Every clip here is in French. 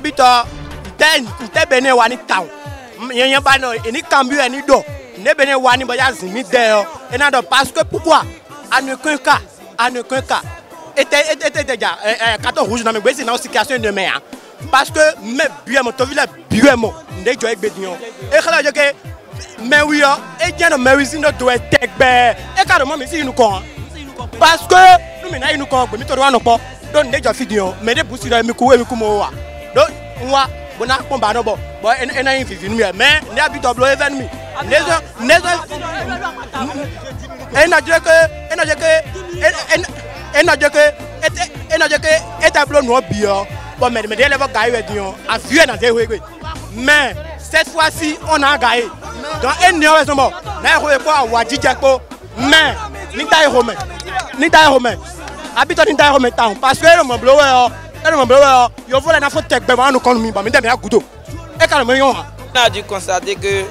habitant t'es béné wani town y'a pas non ni cambu ni do ne béné wani ba ya zimi d'ailleurs et non parce que pourquoi à ne qu'un cas était déjà carton rouge dans mes c'est dans situation de mer parce que mes bien mon to villa bien mon ne jo egbedion et kala je que mais oui et bien de mais ici no do tek be et carrément mais si nous con parce que nous maintenant nous con mais to wa no po don ne jo fidion mais de busi do mi ku mo wa donc moi bon à combat non bon en a une vie mais ne habite au bloc ennemi mais cette fois-ci on a gagné donc mais parce que on a dû constater que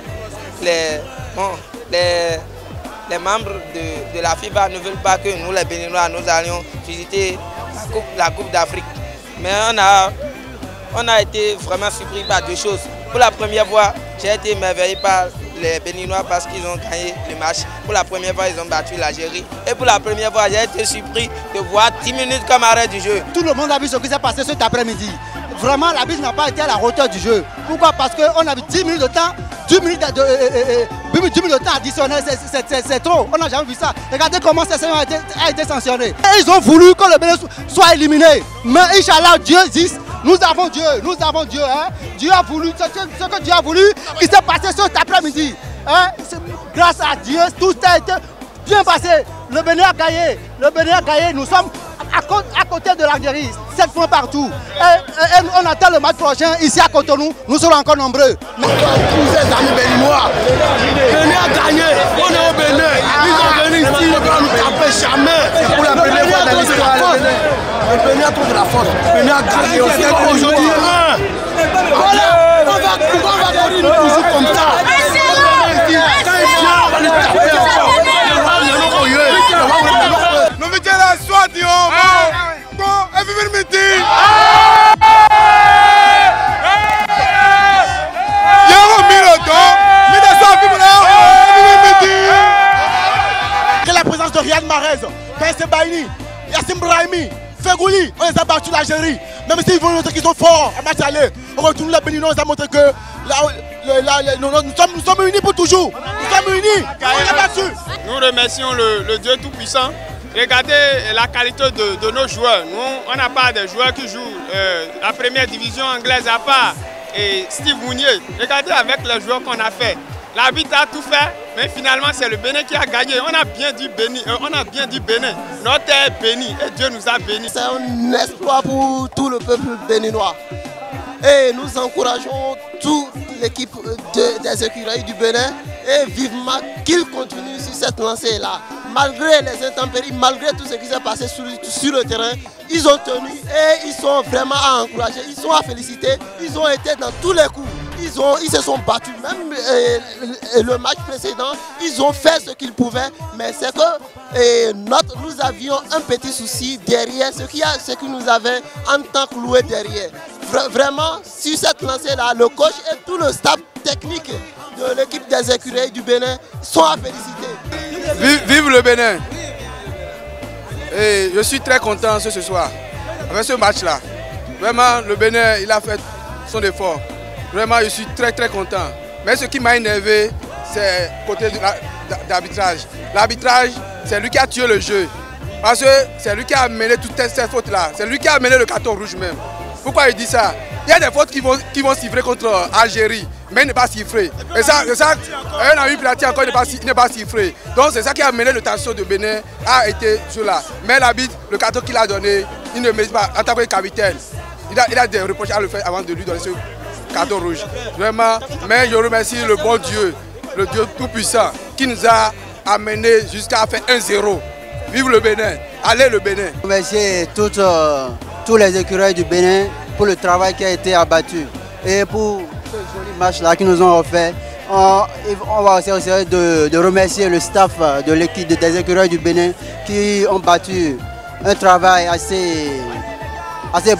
les membres de la FIBA ne veulent pas que nous, les Béninois, nous allions visiter la Coupe d'Afrique. Mais on a été vraiment surpris par deux choses. Pour la première fois, j'ai été émerveillé par les Béninois parce qu'ils ont gagné le match. Pour la première fois, ils ont battu l'Algérie. Et pour la première fois, j'ai été surpris de voir 10 minutes comme arrêt du jeu. Tout le monde a vu ce qui s'est passé cet après-midi. Vraiment, l'arbitre n'a pas été à la hauteur du jeu. Pourquoi? Parce qu'on avait 10 minutes de temps. 10 minutes de temps additionnel, c'est trop. On n'a jamais vu ça. Regardez comment cette saison a été sanctionnée. Et ils ont voulu que le Bénin soit éliminé. Mais Inch'Allah, Dieu existe. Nous avons Dieu. Hein? Dieu a voulu, ce que Dieu a voulu, il s'est passé cet après-midi. Hein? Grâce à Dieu, tout a été bien passé. Le Bénin a gagné. Nous sommes à côté de l'Algérie, 7 points partout. Et on attend le match prochain ici à Cotonou, nous serons encore nombreux. Tous ces amis béninois, Bénin a gagné, on est au Bénin. Ils ont venu ici, ils ne vont nous taper jamais. C'est pour la première fois dans l'histoire. Le Bénin a trop de la force. Le Bénin a gagné. Aujourd'hui, voilà, on va donner une musique comme ça. Quand il vient, on va les taper encore. Nous mettons la soie, Dieu. Bon, everybody. La présence de Riyad Mahrez, Kaïs Baini, Yassim Brahimi, Fegouli, on les a battus l'Algérie. Même s'ils vont montrer qu'ils sont forts, à match aller, on retourne la Bénin, on les a montré que nous sommes unis pour toujours. Nous sommes unis, on les a battus. Nous remercions le Dieu Tout-Puissant. Regardez la qualité de nos joueurs. Nous, on n'a pas de joueurs qui jouent la première division anglaise à part et Steve Mounier. Regardez avec les joueurs qu'on a fait. L'arbitre a tout fait, mais finalement c'est le Bénin qui a gagné. On a bien dit Bénin. Notre terre est bénie et Dieu nous a bénis. C'est un espoir pour tout le peuple béninois. Et nous encourageons toute l'équipe des écureuils du Bénin et vivement qu'ils continuent sur cette lancée-là. Malgré les intempéries, malgré tout ce qui s'est passé sur le terrain, ils ont tenu et ils sont vraiment à encourager, ils sont à féliciter, ils ont été dans tous les coups. Ils se sont battus, même le match précédent, ils ont fait ce qu'ils pouvaient, mais c'est que nous avions un petit souci derrière, ce qui nous avait en tant que loué derrière. Vraiment, sur cette lancée-là, le coach et tout le staff technique de l'équipe des écureuils du Bénin sont à féliciter. Vive le Bénin! Et je suis très content ce soir avec ce match-là. Vraiment, le Bénin, il a fait son effort. Vraiment, je suis très content. Mais ce qui m'a énervé, c'est le côté de l'arbitrage. L'arbitrage, c'est lui qui a tué le jeu. Parce que c'est lui qui a amené toutes ces fautes-là. C'est lui qui a amené le carton rouge même. Pourquoi il dit ça? Il y a des fautes qui vont siffler contre Algérie, mais il n'est pas sifflé. Et ça, on a eu Plati encore, il n'est pas sifflé. Donc c'est ça qui a amené le tension de Bénin a été sur là. Mais l'arbitre, le carton qu'il a donné, il ne mérite pas en tant que capitaine. Il a des reproches à le faire avant de lui donner ce carton rouge. Vraiment, mais je remercie le bon Dieu, le Dieu tout-puissant, qui nous a amené jusqu'à faire 1-0. Vive le Bénin, allez le Bénin. Je remercie tous les écureuils du Bénin pour le travail qui a été abattu et pour ce joli match-là qu'ils nous ont offert. On va essayer de remercier le staff de l'équipe des écureuils du Bénin qui ont battu un travail assez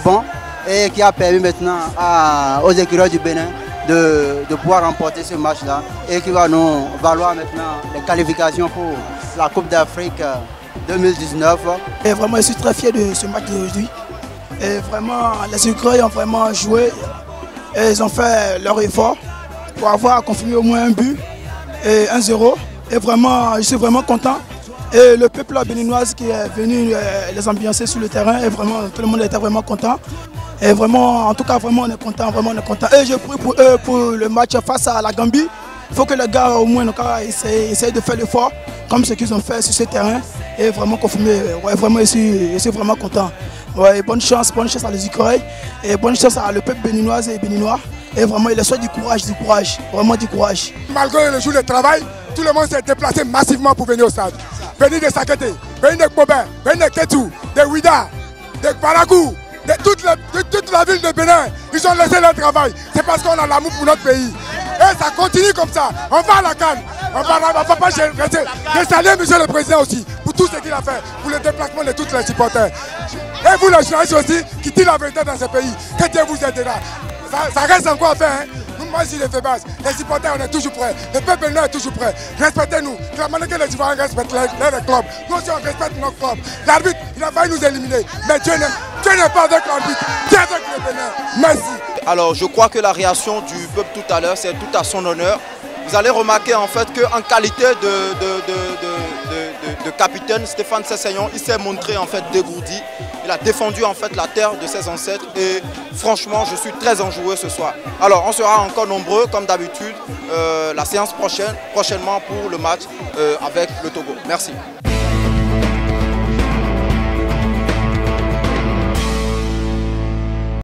bon et qui a permis maintenant aux écureuils du Bénin de pouvoir remporter ce match-là et qui va nous valoir maintenant les qualifications pour la Coupe d'Afrique 2019. Et vraiment, je suis très fier de ce match d'aujourd'hui. Et vraiment, les écureuils ont vraiment joué et ils ont fait leur effort pour avoir confirmé au moins un but et 1-0. Et vraiment, je suis vraiment content. Et le peuple béninois qui est venu les ambiancer sur le terrain, et vraiment, tout le monde était vraiment content. Et vraiment, en tout cas, vraiment, on est content, vraiment, on est content. Et je prie pour eux, pour le match face à la Gambie. Il faut que les gars, au moins, essayent de faire l'effort, comme ce qu'ils ont fait sur ce terrain. Et vraiment confirmer. Ouais, vraiment, je suis vraiment content. Ouais, bonne chance à les écureuils. Et bonne chance à le peuple béninois et béninois. Et vraiment, il leur souhaite du courage, vraiment du courage. Malgré le jour de travail, tout le monde s'est déplacé massivement pour venir au stade. Venir de Sakete, venir de Kobin, venir de Ketou, de Ouida, de Paragou, de toute la ville de Bénin. Ils ont laissé leur travail. C'est parce qu'on a l'amour pour notre pays. Et ça continue comme ça. On va à la Cannes. On va pas rester. Je salue monsieur le président aussi pour tout ce qu'il a fait, pour le déplacement de tous les supporters. Et vous les journalistes aussi qui disent la vérité dans ce pays. Que Dieu vous aide là. Ça reste encore à faire. Hein. Nous, moi, ici, les Fébas, les supporters, on est toujours prêts. Le peuple est toujours prêt. Respectez-nous. De la manière que les Ivoiriens respectent les clubs. Nous aussi, on respecte nos clubs. L'arbitre, il a failli nous éliminer. Mais Dieu n'est pas avec l'arbitre. Dieu est avec le Bénin. Merci. Alors, je crois que la réaction du peuple tout à l'heure, c'est tout à son honneur. Vous allez remarquer en fait qu'en qualité de capitaine, Stéphane Sessegnon, il s'est montré en fait dégourdi. Il a défendu en fait la terre de ses ancêtres et franchement, je suis très enjoué ce soir. Alors, on sera encore nombreux comme d'habitude la séance prochainement pour le match avec le Togo. Merci.